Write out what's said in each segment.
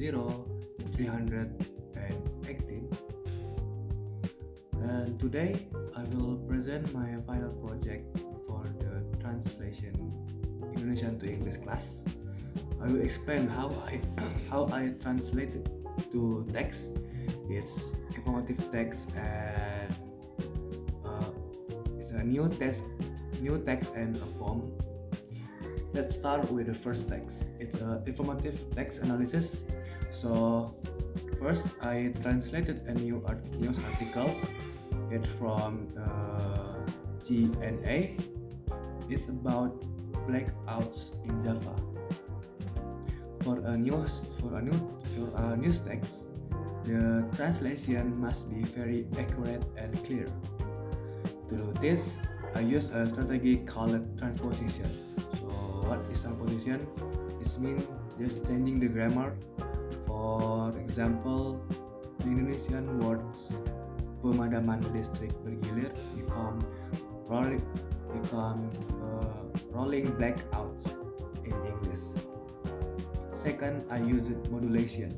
318. And today I will present my final project for the translation Indonesian to English class. I will explain how I translated to text. It's informative text and it's a new text and a form. Let's start with the first text. It's an informative text analysis. So first I translated a news articles. It's from GNA. It's about blackouts in Java. For a news text, the translation must be very accurate and clear. To do this, I use a strategy called transposition. So what is transposition? It means just changing the grammar. For example, the Indonesian words pemadaman listrik bergilir become rolling blackouts in English. Second, I use modulation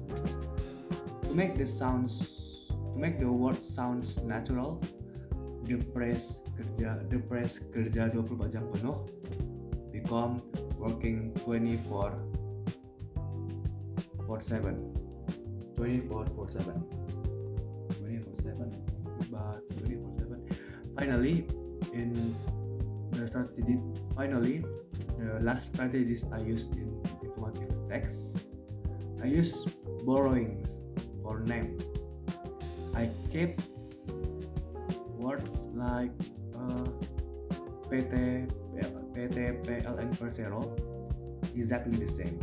to make the word sounds natural. The press kerja 24 jam penuh become working 24/7. Finally, the last strategies I used in informative text, I use borrowings for name. I keep words like PT, PLN Persero exactly the same.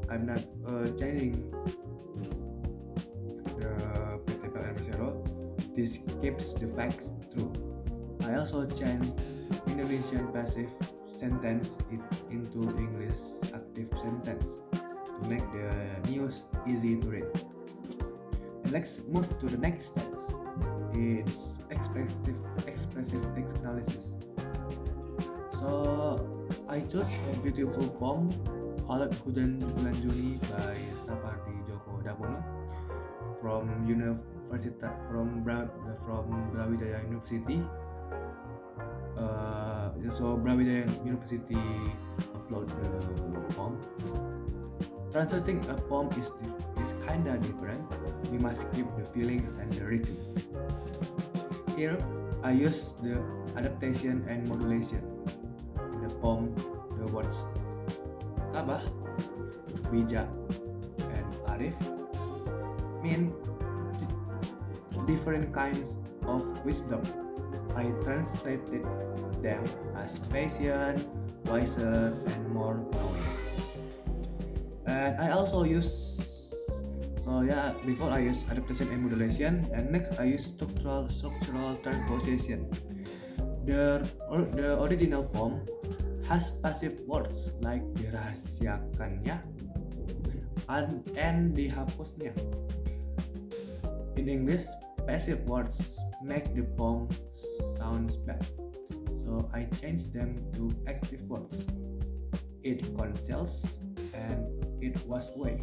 I'm not changing the PT PLN Persero. This keeps the facts true. I also change Indonesian passive sentence into English active sentence to make the news easy to read. And let's move to the next text. It's expressive text analysis. So I chose a beautiful poem called Hujan Bulan Juni by Sapardi Djoko Damono from Brawijaya University. So Brawijaya University upload the poem. Translating a poem is kinda different. You must keep the feeling and the rhythm. Here I use the adaptation and modulation. In the poem, the words Tabah, Bijak, and Arif mean different kinds of wisdom. I translated them as patient, wiser, and more knowing. And I also use before I use adaptation and modulation, and next I use structural transposition. The original poem has passive words like dirahasiakannya and dihapusnya. In English, passive words make the poem sounds bad, so I changed them to active words. It conceals and it was way.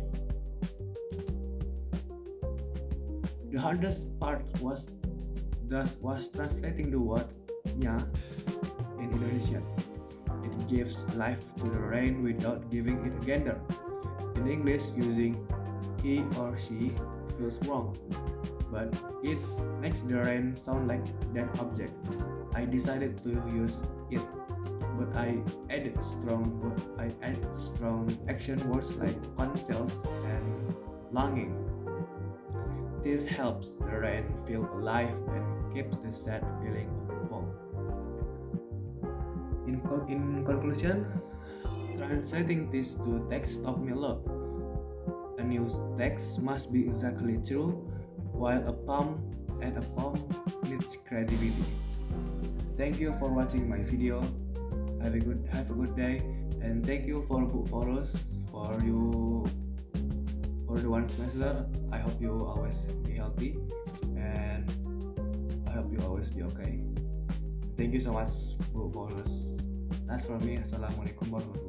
The hardest part was translating the word nya in Indonesian. It gives life to the rain without giving it a gender. In English, using he or she feels wrong, but it makes the rain sound like that object. I decided to use it, but I added strong action words like conceals and longing. This helps the rain feel alive and keeps the sad feeling of the poem. In conclusion, translating this to text taught me a lot. A new text must be exactly true, while a poem needs credibility. Thank you for watching my video. Have a good day, and thank you for book follows for the one semester. I hope you always be healthy, and I hope you always be okay. Thank you so much book followers. That's from me. Assalamualaikum warahmatullahi wabarakatuh.